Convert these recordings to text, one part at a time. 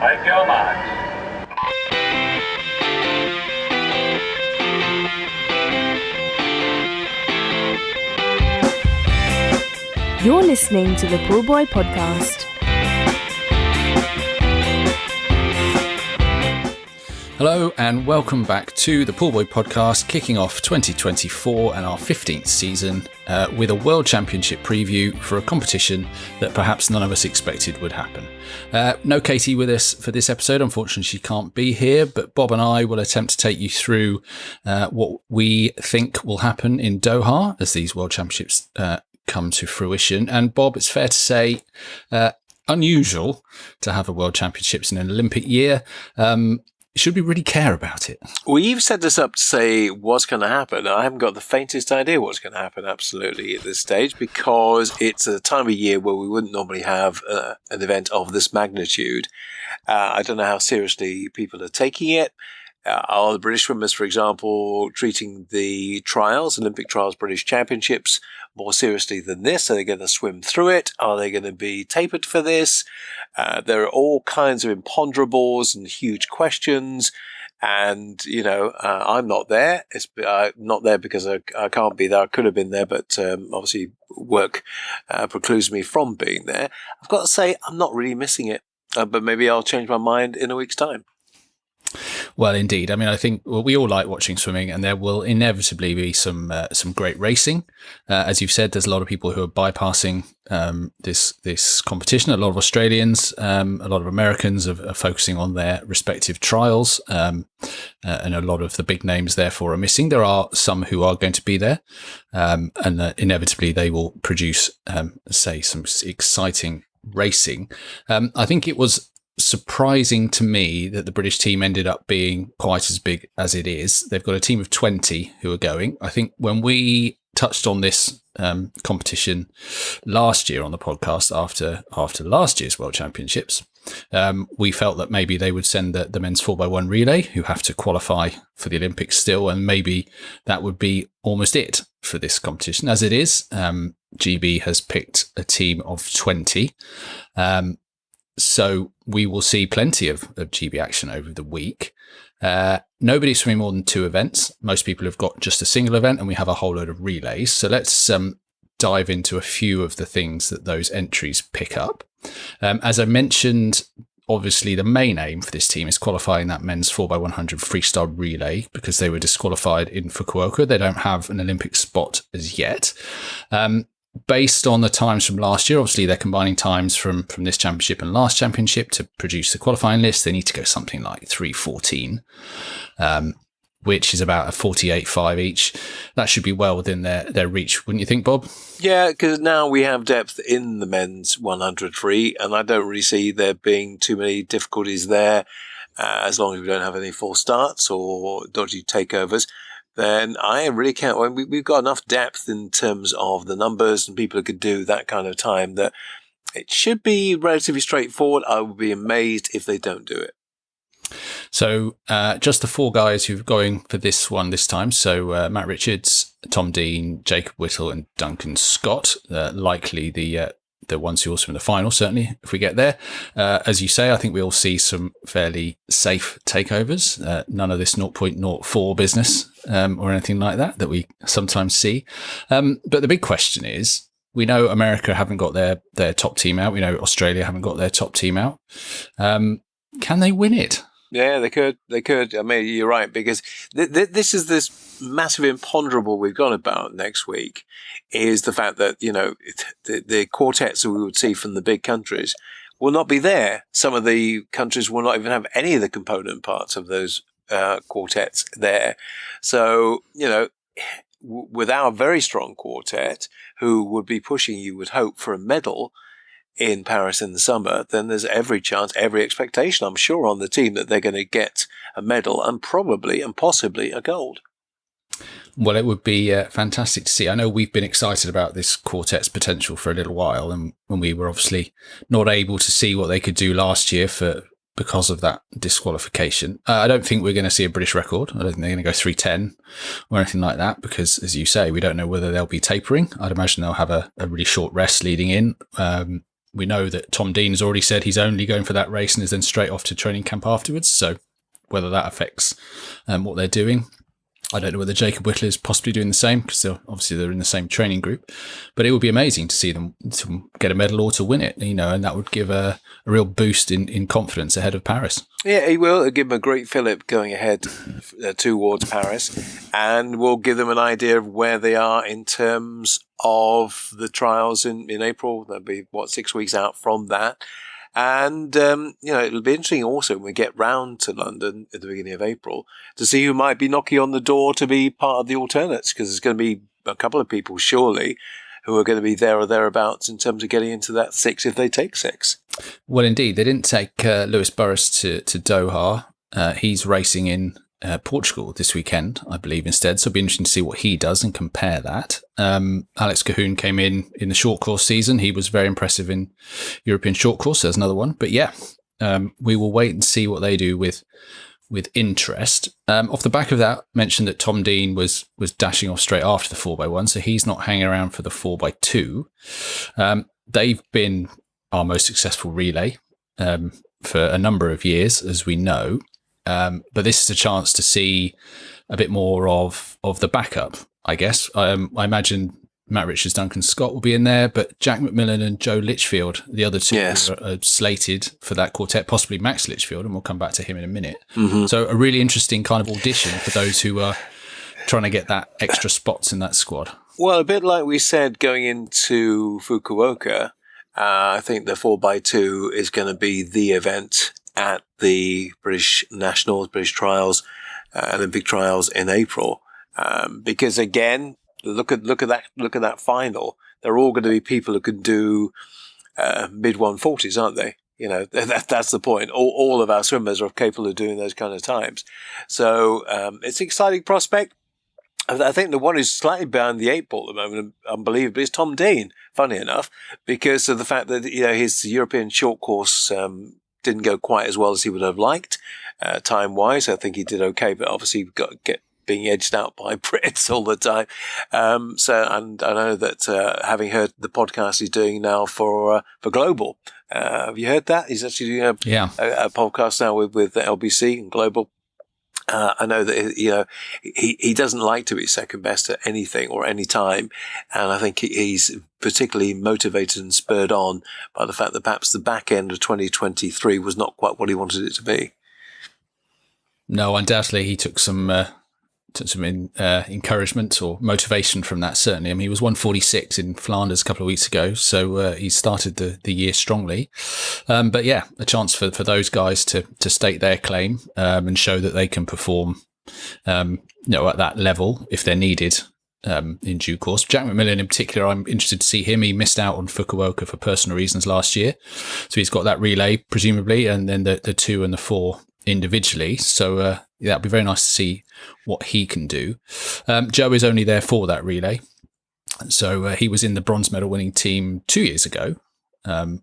Like your marks. You're listening to the Pullbuoy podcast. Hello and welcome back to the Pullbuoy podcast, kicking off 2024 and our 15th season with a World Championship preview for a competition that perhaps none of us expected would happen. No Katie with us for this episode. Unfortunately, she can't be here, but Bob and I will attempt to take you through what we think will happen in Doha as these World Championships come to fruition. And Bob, it's fair to say, unusual to have a World Championships in an Olympic year. Should we really care about it? Well, you've set this up to say what's going to happen. I haven't got the faintest idea what's going to happen absolutely at this stage, because it's a time of year where we wouldn't normally have an event of this magnitude. I don't know how seriously people are taking it. Are the British swimmers, for example, treating the trials, Olympic trials, British Championships, more seriously than this? Are they going to swim through it? Are they going to be tapered for this? There are all kinds of imponderables and huge questions. And, I'm not there. It's not there because I can't be there. I could have been there, but obviously work precludes me from being there. I've got to say, I'm not really missing it, but maybe I'll change my mind in a week's time. Well, indeed. I mean, I think we all like watching swimming, and there will inevitably be some great racing. As you've said, there's a lot of people who are bypassing this competition. A lot of Australians, a lot of Americans are focusing on their respective trials, and a lot of the big names therefore are missing. There are some who are going to be there, and inevitably they will produce, some exciting racing. I think it was surprising to me that the British team ended up being quite as big as it is. They've got a team of 20 who are going. I think when we touched on this competition last year on the podcast after last year's World Championships, we felt that maybe they would send the men's 4x1 relay, who have to qualify for the Olympics still, and maybe that would be almost it for this competition. As it is, GB has picked a team of 20. So we will see plenty of GB action over the week. Nobody's swimming more than 2 events. Most people have got just a single event, and we have a whole load of relays. So let's dive into a few of the things that those entries pick up. As I mentioned, obviously the main aim for this team is qualifying that men's 4x100 freestyle relay, because they were disqualified in Fukuoka. They don't have an Olympic spot as yet. Based on the times from last year, obviously they're combining times from this championship and last championship to produce the qualifying list. They need to go something like 3:14, which is about a 48.5 each. That should be well within their reach, wouldn't you think, Bob? Yeah, because now we have depth in the men's 100 free, and I don't really see there being too many difficulties there, as long as we don't have any false starts or dodgy takeovers. Then I really can't. We've got enough depth in terms of the numbers and people who could do that kind of time that it should be relatively straightforward. I would be amazed if they don't do it. So just the 4 guys who're going for this one this time. So Matt Richards, Tom Dean, Jacob Whittle and Duncan Scott, likely the ones who also in the final, certainly, if we get there. As you say, I think we'll see some fairly safe takeovers. None of this 0.04 business or anything like that we sometimes see. But the big question is, we know America haven't got their top team out. We know Australia haven't got their top team out. Can they win it? Yeah, they could. I mean, you're right, because this is this massive imponderable we've got about next week, is the fact that, the quartets that we would see from the big countries will not be there. Some of the countries will not even have any of the component parts of those quartets there. So, with our very strong quartet, who would be pushing, you would hope, for a medal in Paris in the summer, then there's every chance, every expectation, I'm sure, on the team that they're going to get a medal and probably and possibly a gold. Well, it would be fantastic to see. I know we've been excited about this quartet's potential for a little while, and when we were obviously not able to see what they could do last year because of that disqualification. I don't think we're going to see a British record. I don't think they're going to go 3:10 or anything like that, because, as you say, we don't know whether they'll be tapering. I'd imagine they'll have a really short rest leading in. We know that Tom Dean has already said he's only going for that race and is then straight off to training camp afterwards. So whether that affects what they're doing, I don't know whether Jacob Whittler is possibly doing the same, because they're in the same training group. But it would be amazing to see them to get a medal or to win it, and that would give a real boost in confidence ahead of Paris. Yeah, he will. It'll give them a great fillip going ahead towards Paris, and will give them an idea of where they are in terms of the trials in April. That'll be, 6 weeks out from that. And, it'll be interesting also when we get round to London at the beginning of April to see who might be knocking on the door to be part of the alternates, because there's going to be a couple of people, surely, who are going to be there or thereabouts in terms of getting into that 6 if they take 6. Well, indeed. They didn't take Lewis Burris to Doha. He's racing in Portugal this weekend, I believe, instead. So it'll be interesting to see what he does and compare that. Alex Cahoon came in the short course season. He was very impressive in European short course. There's another one. But yeah, we will wait and see what they do with interest. Off the back of that, mentioned that Tom Dean was dashing off straight after the 4x1, so he's not hanging around for the 4x2. They've been our most successful relay for a number of years, as we know. But this is a chance to see a bit more of the backup, I guess. I imagine Matt Richards, Duncan Scott will be in there, but Jack McMillan and Joe Litchfield, the other two, are slated for that quartet, possibly Max Litchfield, and we'll come back to him in a minute. Mm-hmm. So a really interesting kind of audition for those who are trying to get that extra spots in that squad. Well, a bit like we said going into Fukuoka, I think the 4x2 is going to be the event at the British Nationals, British Trials, Olympic Trials in April, because again, look at that final. They're all going to be people who can do mid 140s, aren't they? That's the point. All of our swimmers are capable of doing those kind of times. So it's an exciting prospect. I think the one who's slightly behind the 8 ball at the moment, unbelievably, is Tom Dean, funny enough, because of the fact that his European short course didn't go quite as well as he would have liked time-wise. I think he did okay, but obviously being edged out by Brits all the time. And I know that having heard the podcast he's doing now for Global, have you heard that? He's actually doing a podcast now with LBC and Global. I know that he doesn't like to be second best at anything or any time, and I think he's particularly motivated and spurred on by the fact that perhaps the back end of 2023 was not quite what he wanted it to be. No, undoubtedly he took some encouragement or motivation from that, certainly. I mean, he was 146 in Flanders a couple of weeks ago, so he started the year strongly. But yeah, a chance for those guys to state their claim and show that they can perform at that level if they're needed in due course. Jack McMillan in particular, I'm interested to see him. He missed out on Fukuoka for personal reasons last year, so he's got that relay presumably, and then the 2 and the 4 individually. So that'd be very nice to see what he can do. Joe is only there for that relay. So he was in the bronze medal winning team 2 years ago. And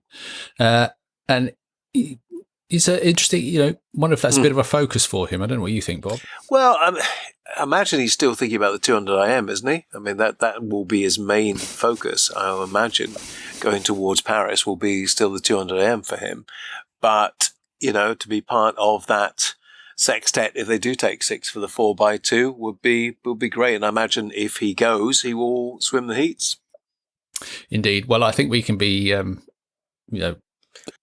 he's interesting, I wonder if that's a bit of a focus for him. I don't know what you think, Bob. Well, I imagine he's still thinking about the 200 IM, isn't he? I mean, that will be his main focus. I imagine going towards Paris will be still the 200 IM for him. But, to be part of that sextet, if they do take 6 for the 4x2, would be great. And I imagine if he goes, he will swim the heats. Indeed. Well, I think we can be,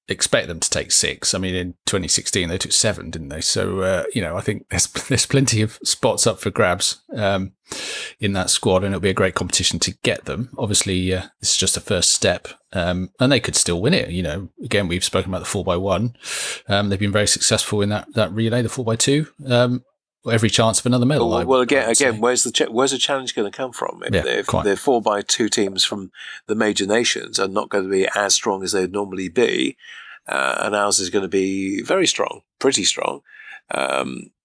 expect them to take 6. I mean, in 2016 they took 7, didn't they? So I think there's plenty of spots up for grabs in that squad, and it'll be a great competition to get them. Obviously, this is just a first step, and they could still win it. Again, we've spoken about the 4x1. They've been very successful in that relay, the 4x2. Every chance of another medal. Well, again, where's the challenge going to come from? If the 4x2 teams from the major nations are not going to be as strong as they'd normally be, and ours is going to be very strong, pretty strong.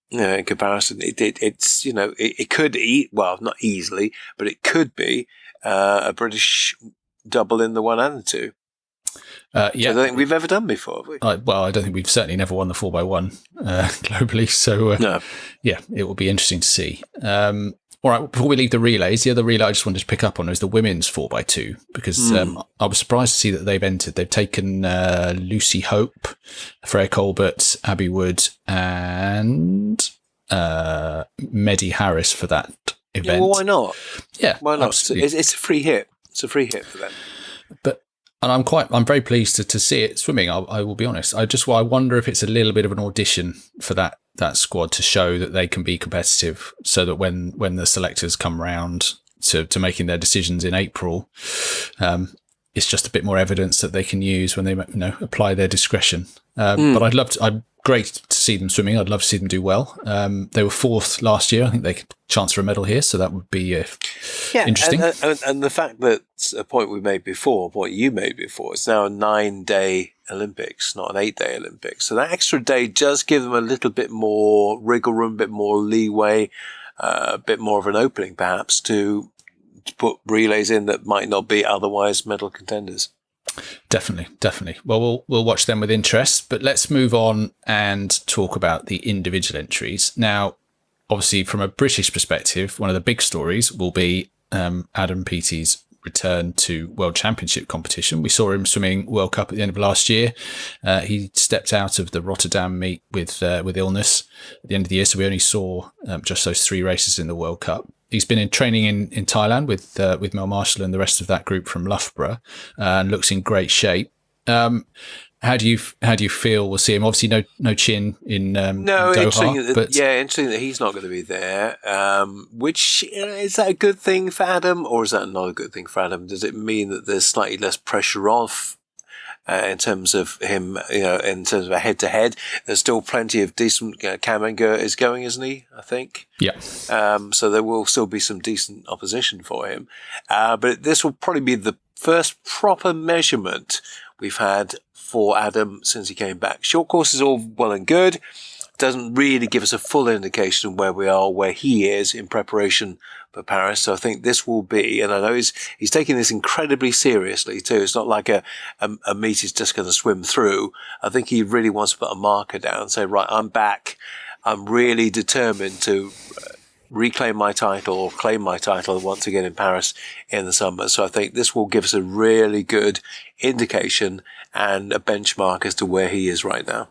In comparison, it could not easily, but it could be a British double in the 1 and the 2. I don't think we've ever done before, have we? I don't think we've certainly never won the 4x1 globally. So, no. Yeah, it will be interesting to see. All right, before we leave the relays, the other relay I just wanted to pick up on is the women's 4x2, because I was surprised to see that they've entered. They've taken Lucy Hope, Freya Colbert, Abby Wood, and Medi Harris for that event. Yeah, well, why not? Yeah, why not? absolutely. It's a free hit. It's a free hit for them. And I'm very pleased to see it swimming. I will be honest. I wonder if it's a little bit of an audition for that squad to show that they can be competitive, so that when the selectors come round to making their decisions in April, it's just a bit more evidence that they can use when they apply their discretion. But I'm great to see them swimming. I'd love to see them do well. They were 4th last year. I think they could chance for a medal here, so that would be interesting. And the fact that a point you made before, it's now a 9-day Olympics, not an 8-day Olympics. So that extra day does give them a little bit more wriggle room, a bit more leeway, a bit more of an opening perhaps to put relays in that might not be otherwise medal contenders. Definitely. Well, we'll watch them with interest, but let's move on and talk about the individual entries. Now, obviously, from a British perspective, one of the big stories will be Adam Peaty's return to World Championship competition. We saw him swimming World Cup at the end of last year. He stepped out of the Rotterdam meet with illness at the end of the year, so we only saw just those 3 races in the World Cup. He's been in training in Thailand with Mel Marshall and the rest of that group from Loughborough, and looks in great shape. How do you feel we'll see him? Obviously, no Chin in Doha. Interesting that he's not going to be there. Which is that a good thing for Adam, or is that not a good thing for Adam? Does it mean that there's slightly less pressure off? In terms of him, in terms of a head-to-head, there's still plenty of decent. Kamenger is going, isn't he? I think. Yeah. So there will still be some decent opposition for him, but this will probably be the first proper measurement we've had for Adam since he came back. Short course is all well and good. Doesn't really give us a full indication of where we are, where he is in preparation for Paris. So I think this will be, and I know he's taking this incredibly seriously too. It's not like a meet he's just going to swim through. I think he really wants to put a marker down and say, right, I'm back. I'm really determined to reclaim my title or claim my title once again in Paris in the summer. So I think this will give us a really good indication and a benchmark as to where he is right now.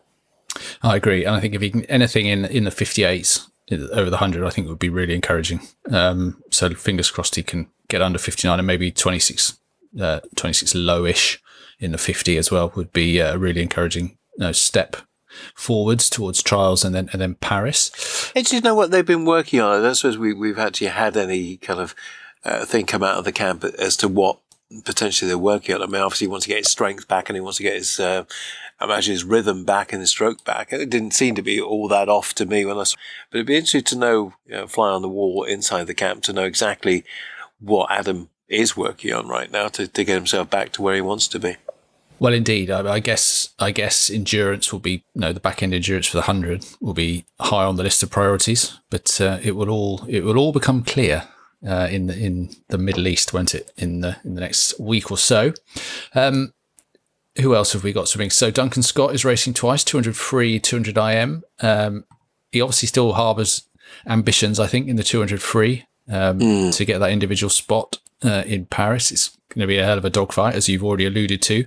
I agree, and I think if he can anything in the 58s over the 100, I think it would be really encouraging. So fingers crossed he can get under 59 and maybe 26 lowish in the 50 as well would be a really encouraging step forwards towards trials and then Paris. Interesting to know what they've been working on. I don't suppose we've actually had any kind of thing come out of the camp as to what potentially they're working on. I mean, obviously he wants to get his strength back and he wants to get his, his rhythm back and his stroke back. It didn't seem to be all that off to me when I saw, but it'd be interesting to know, fly on the wall inside the camp to know exactly what Adam is working on right now to get himself back to where he wants to be. Well, indeed, I guess endurance will be, the back end endurance for the 100 will be high on the list of priorities, but it will all become clear in the Middle East, won't it? In the next week or so. Who else have we got swimming? So Duncan Scott is racing twice, 200 free, 200 IM. He obviously still harbours ambitions, I think, in the 200 free to get that individual spot in Paris. It's going to be a hell of a dogfight, as you've already alluded to.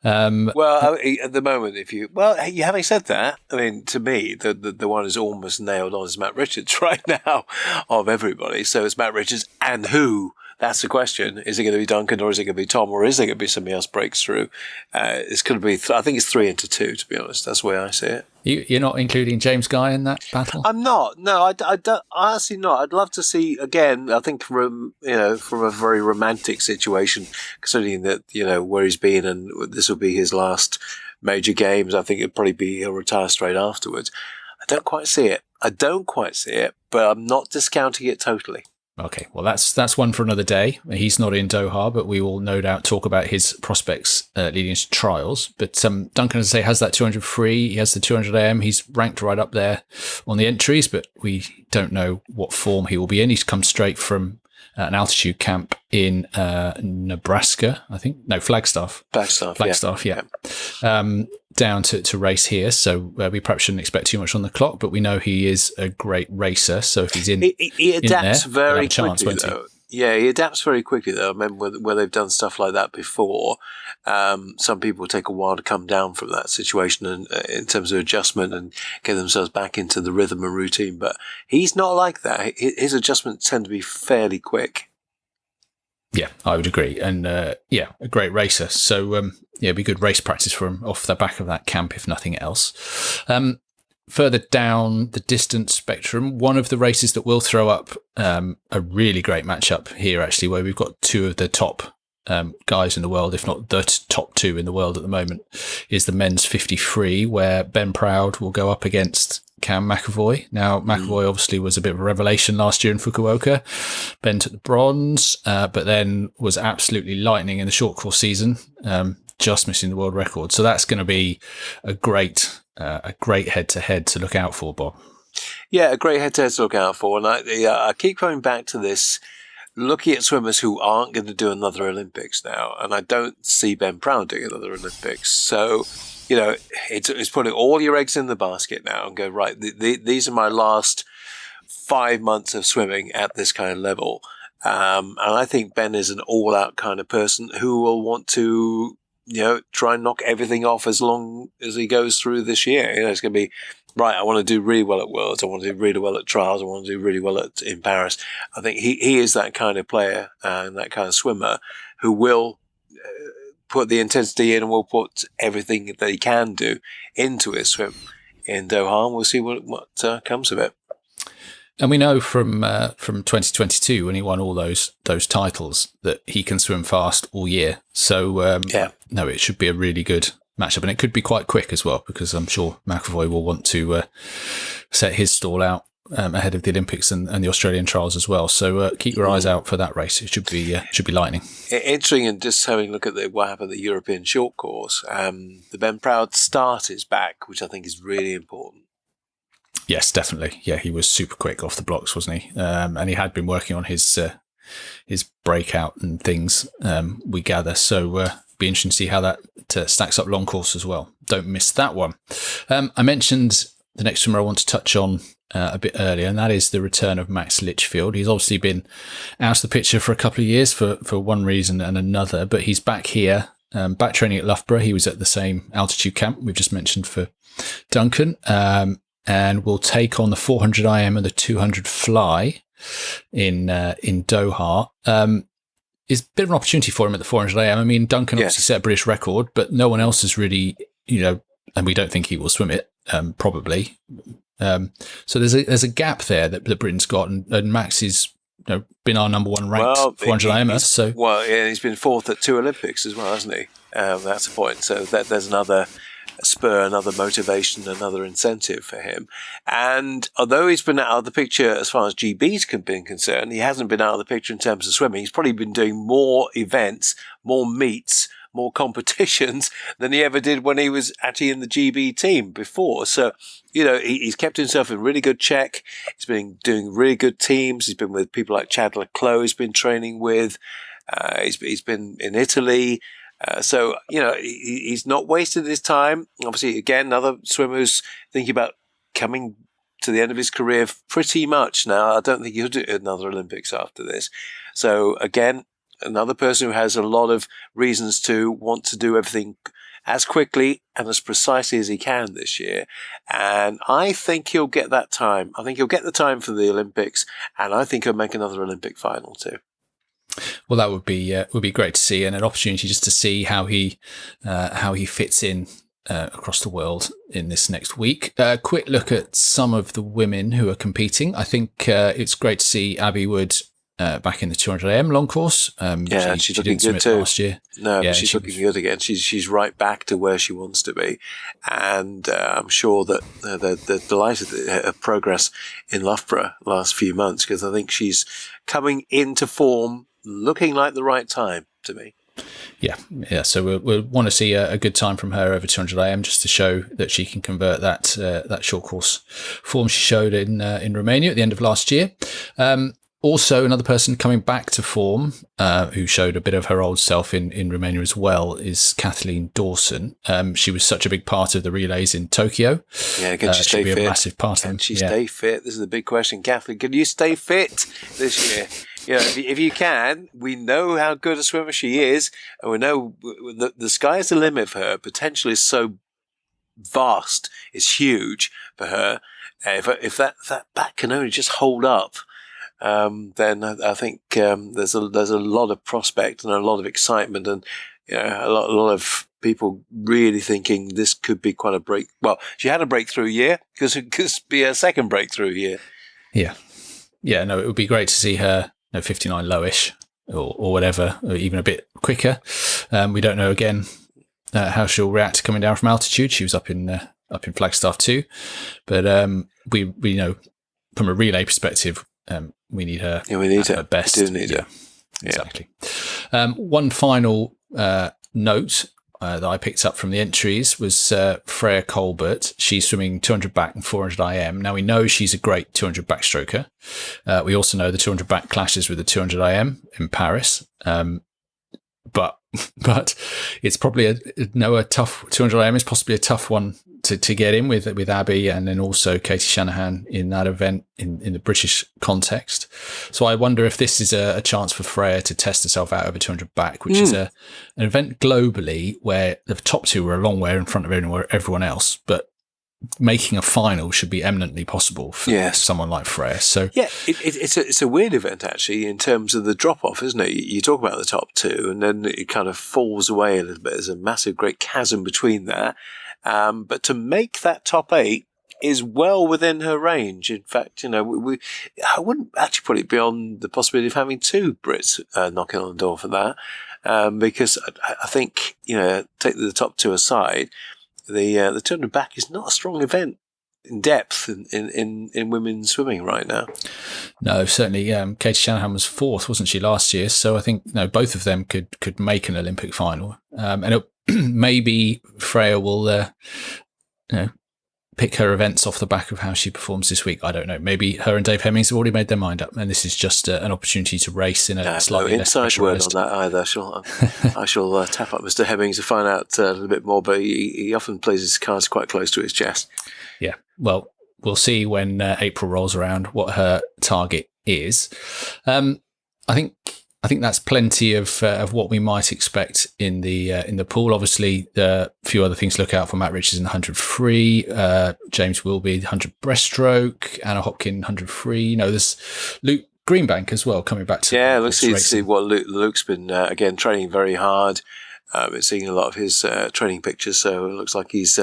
Well, at the moment, having said that, I mean, to me, the one who's almost nailed on is Matt Richards right now of everybody. So it's Matt Richards and who? That's the question. Is it going to be Duncan or is it going to be Tom or is it going to be somebody else breaks through? It's going to be, I think it's 3 into 2, to be honest. That's the way I see it. You're not including James Guy in that battle? I'm not. No, I don't, honestly not. I'd love to see, again, I think from a very romantic situation, considering that, where he's been and this will be his last major games, I think he'll retire straight afterwards. I don't quite see it, but I'm not discounting it totally. Okay, well, that's one for another day. He's not in Doha, but we will no doubt talk about his prospects leading into trials. But Duncan, as I say, has that 200 free. He has the 200 AM. He's ranked right up there on the entries, but we don't know what form he will be in. He's come straight from an altitude camp in Nebraska, I think. No, Flagstaff. Flagstaff, yeah. down to race here, so we perhaps shouldn't expect too much on the clock, but we know he is a great racer, so if he's in he adapts in there, very chance, quickly, though. Yeah, he adapts very quickly, though. I remember where they've done stuff like that before. Some people take a while to come down from that situation and in terms of adjustment and get themselves back into the rhythm and routine. But he's not like that. His adjustments tend to be fairly quick. Yeah, I would agree. And a great racer. So, it'd be good race practice for him off the back of that camp, if nothing else. Further down the distance spectrum, one of the races that will throw up a really great matchup here, actually, where we've got two of the top guys in the world, if not the top two in the world at the moment, is the men's 50 free, where Ben Proud will go up against Cam McAvoy. Now, McAvoy obviously was a bit of a revelation last year in Fukuoka. Ben took the bronze, but then was absolutely lightning in the short course season, just missing the world record. So that's going to be a great head-to-head to look out for, Bob. Yeah, a great head-to-head to look out for. And I keep coming back to this, looking at swimmers who aren't going to do another Olympics now. And I don't see Ben Proud doing another Olympics. So, it's putting all your eggs in the basket now and go, right, these are my last 5 months of swimming at this kind of level. And I think Ben is an all-out kind of person who will want to try and knock everything off as long as he goes through this year. It's going to be, right, I want to do really well at Worlds. I want to do really well at Trials. I want to do really well in Paris. I think he is that kind of player and that kind of swimmer who will put the intensity in and will put everything that he can do into his swim in Doha. And we'll see what comes of it. And we know from 2022, when he won all those titles, that he can swim fast all year. So, it should be a really good matchup. And it could be quite quick as well, because I'm sure McAvoy will want to set his stall out ahead of the Olympics and the Australian trials as well. So keep your eyes out for that race. It should be lightning. Interesting, and just having a look at what happened at the European short course. The Ben Proud start is back, which I think is really important. Yes, definitely. Yeah, he was super quick off the blocks, wasn't he? And he had been working on his breakout and things, we gather. So be interesting to see how that stacks up long course as well. Don't miss that one. I mentioned the next swimmer I want to touch on a bit earlier, and that is the return of Max Litchfield. He's obviously been out of the picture for a couple of years for one reason and another, but he's back here, back training at Loughborough. He was at the same altitude camp we've just mentioned for Duncan. And will take on the 400 IM and the 200 fly in Doha. It's a bit of an opportunity for him at the 400 IM. I mean, Duncan obviously set a British record, but no one else has really, and we don't think he will swim it, probably. So there's a gap there that Britain's got, and Max is been our number one ranked 400 IMer. So he's been fourth at 2 Olympics as well, hasn't he? That's a point. So there's another spur, another motivation, another incentive for him. And although he's been out of the picture as far as GB's been concerned, he hasn't been out of the picture in terms of swimming. He's probably been doing more events, more meets, more competitions than he ever did when he was actually in the GB team before. So, he's kept himself in really good check. He's been doing really good teams. He's been with people like Chad Leclos he's been training with. He's been in Italy. So, he's not wasted his time. Obviously, again, another swimmer who's thinking about coming to the end of his career pretty much now. I don't think he'll do another Olympics after this. So, again, another person who has a lot of reasons to want to do everything as quickly and as precisely as he can this year. And I think he'll get that time. I think he'll get the time for the Olympics, and I think he'll make another Olympic final too. Well, that would be great to see, and an opportunity just to see how he fits in across the world in this next week. Quick look at some of the women who are competing. I think it's great to see Abby Wood back in the 200 AM long course. She's looking good too. Last year. No, but she's looking good again. She's right back to where she wants to be, and I'm sure that they're delighted at her progress in Loughborough last few months, because I think she's coming into form, looking like the right time to me. Yeah. So we'll want to see a good time from her over 200 IM, just to show that she can convert that short course form she showed in Romania at the end of last year. Also, another person coming back to form, who showed a bit of her old self in Romania as well, is Kathleen Dawson. She was such a big part of the relays in Tokyo. Yeah, can she stay fit? A massive part of them. Can she stay fit? This is the big question, Kathleen. Can you stay fit this year? You know, if you can, we know how good a swimmer she is, and we know the sky's the limit for her. Potential is so vast, it's huge for her. If that back can only just hold up, then I think there's a lot of prospect and a lot of excitement, and a lot of people really thinking this could be quite a break. Well, she had a breakthrough year, because it could be a second breakthrough year. Yeah. No, it would be great to see her 59 lowish or whatever, or even a bit quicker. We don't know again how she'll react coming down from altitude. She was up in Flagstaff too, but we know from a relay perspective. We need her. Yeah, we need her at best. We do need her. Exactly. One final note that I picked up from the entries was Freya Colbert. She's swimming 200 back and 400 IM. Now, we know she's a great 200 backstroker. We also know the 200 back clashes with the 200 IM in Paris. But it's probably a tough 200 IM is possibly a tough one to get in with Abby, and then also Katie Shanahan in that event in the British context. So I wonder if this is a chance for Freya to test herself out over 200 back, which is an event globally where the top two were a long way in front of everyone else, but making a final should be eminently possible for someone like Freya. So yeah, it's a weird event actually in terms of the drop off, isn't it? You talk about the top two, and then it kind of falls away a little bit. There's a massive, great chasm between there. But to make that top 8 is well within her range. In fact, I wouldn't actually put it beyond the possibility of having 2 Brits knocking on the door for that, because I think take the top 2 aside. The 200 back is not a strong event in depth in women's swimming right now. No, certainly. Katie Shanahan was 4th, wasn't she, last year? So I think both of them could make an Olympic final. And maybe Freya will pick her events off the back of how she performs this week. I don't know. Maybe her and Dave Hemmings have already made their mind up, and this is just an opportunity to race in a slightly less inside word on that either. I shall tap up Mr. Hemmings to find out a little bit more, but he often plays his cards quite close to his chest. Yeah, well, we'll see when April rolls around what her target is. I think that's plenty of what we might expect in the pool. Obviously, a few other things to look out for: Matt Richards in 100 free, James Wilby 100 breaststroke, Anna Hopkin 100 free. There's Luke Greenbank as well coming back to. Yeah, let's see what Luke's been again training very hard. Been seeing a lot of his training pictures, so it looks like he's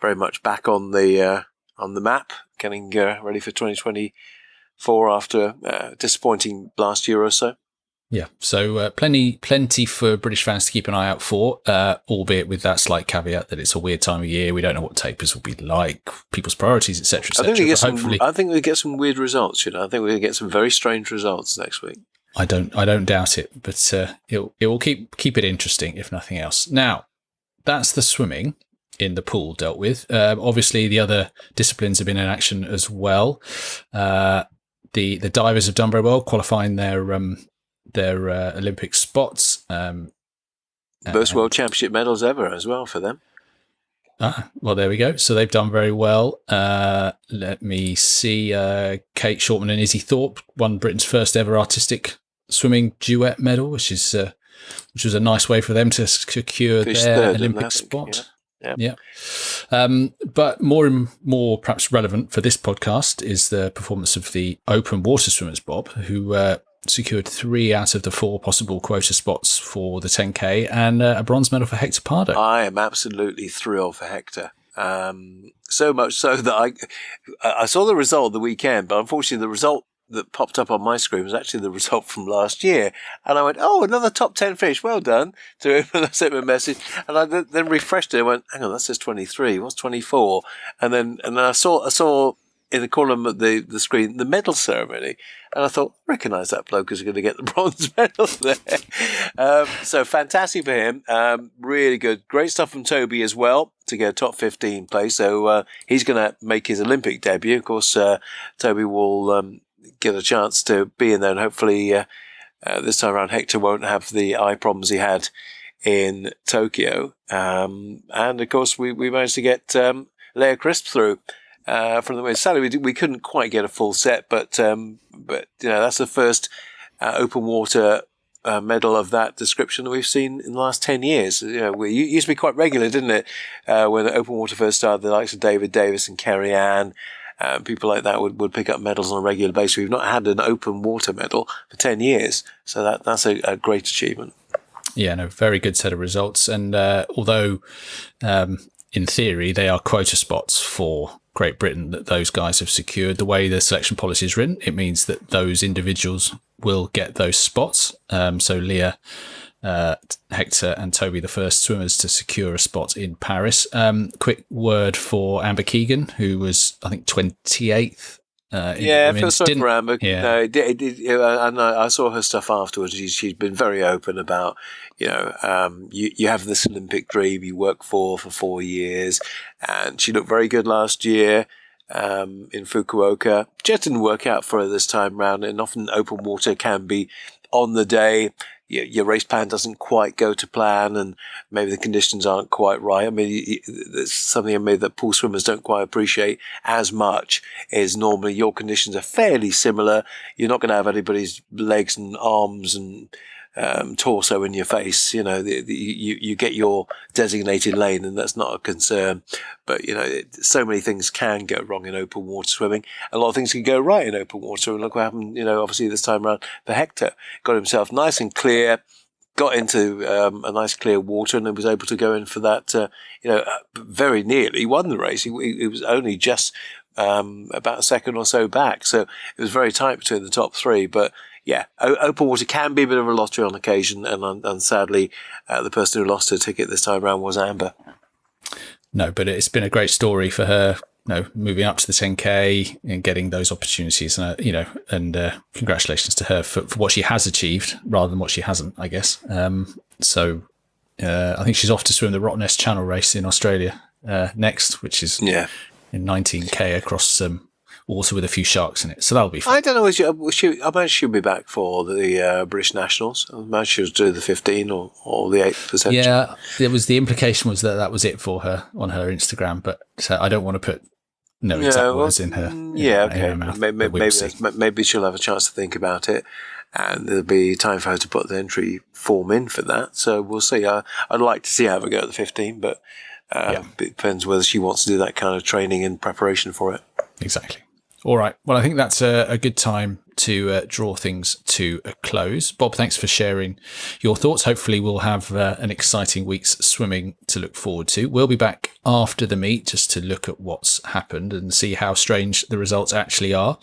very much back on the map, getting ready for 2024 after a disappointing last year or so. Yeah, so plenty for British fans to keep an eye out for, albeit with that slight caveat that it's a weird time of year. We don't know what tapers will be like, people's priorities, etc. I think we get some weird results. I think we'll get some very strange results next week. I don't doubt it, but it will keep it interesting if nothing else. Now, that's the swimming in the pool dealt with. Obviously, the other disciplines have been in action as well. The divers have done very well, qualifying their Olympic spots. Most World Championship medals ever as well for them. Well, there we go. So they've done very well. Let me see. Kate Shortman and Izzy Thorpe won Britain's first ever artistic swimming duet medal, which was a nice way for them to secure their Olympic spot. Yeah. But more perhaps relevant for this podcast is the performance of the open water swimmers, Bob, who secured 3 out of the 4 possible quota spots for the 10K and a bronze medal for Hector Pardo. I am absolutely thrilled for Hector. So much so that I saw the result of the weekend, but unfortunately the result that popped up on my screen was actually the result from last year. And I went, another top 10 fish. Well done to him. And I sent him a message. And I then refreshed it and went, hang on, that says 23. What's 24? And then I saw in the column of the screen the medal ceremony. And I thought, I recognise that bloke is going to get the bronze medal there. So fantastic for him. Really good. Great stuff from Toby as well to get a top 15 place. So he's going to make his Olympic debut. Of course, Toby will get a chance to be in there, and hopefully this time around Hector won't have the eye problems he had in Tokyo. And of course, we managed to get Leia Crisp through from the way. Sadly, we couldn't quite get a full set, but that's the first open water medal of that description that we've seen in the last 10 years. We used to be quite regular, didn't it? When open water first started, the likes of David Davis and Kerry Ann, people like that would pick up medals on a regular basis. We've not had an open water medal for 10 years, so that's a great achievement. Yeah, no, very good set of results. And although in theory they are quota spots for Great Britain that those guys have secured, the way the selection policy is written, it means that those individuals will get those spots. So Leah, Hector and Toby, the first swimmers to secure a spot in Paris. Quick word for Amber Keegan, who was, I think, 28th. First time for Amber. Yeah. And I saw her stuff afterwards. She's been very open about, you have this Olympic dream you work for 4 years, and she looked very good last year in Fukuoka. Just didn't work out for her this time round, and often open water can be on the day. Your race plan doesn't quite go to plan, and maybe the conditions aren't quite right. I mean, there's something that pool swimmers don't quite appreciate as much is normally your conditions are fairly similar. You're not going to have anybody's legs and arms and torso in your face. You get your designated lane, and that's not a concern. But so many things can go wrong in open water swimming. A lot of things can go right in open water, and look what happened. Obviously this time around for Hector, got himself nice and clear, got into a nice clear water, and then was able to go in for that. Very nearly won the race. He was only just about a second or so back, so it was very tight between the top three. But yeah, open water can be a bit of a lottery on occasion, and sadly, the person who lost her ticket this time around was Amber. No, but it's been a great story for her, moving up to the 10K and getting those opportunities, and congratulations to her for what she has achieved rather than what she hasn't, I guess. So I think she's off to swim the Rottnest Channel race in Australia next, which is in 19K across water with a few sharks in it. So that'll be fun. I don't know. I imagine she'll be back for the British Nationals. I imagine she'll do the 15 or the 8%. Yeah, the implication was that was it for her on her Instagram, but I don't want to put exact words in her. In her mouth. Maybe she'll have a chance to think about it, and there'll be time for her to put the entry form in for that. So we'll see. I'd like to see her have a go at the 15, but it depends whether she wants to do that kind of training and preparation for it. Exactly. All right. Well, I think that's a good time to draw things to a close. Bob, thanks for sharing your thoughts. Hopefully we'll have an exciting week's swimming to look forward to. We'll be back after the meet just to look at what's happened and see how strange the results actually are.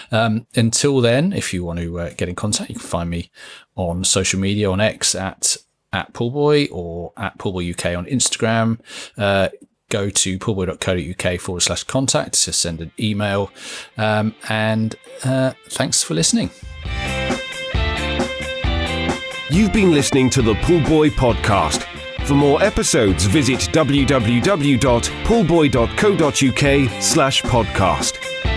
Until then, if you want to get in contact, you can find me on social media, on X at pullbuoy or at pullbuoy UK on Instagram. Go to pullbuoy.co.uk/contact to send an email. And thanks for listening. You've been listening to the Pullbuoy podcast. For more episodes, visit www.pullbuoy.co.uk/podcast.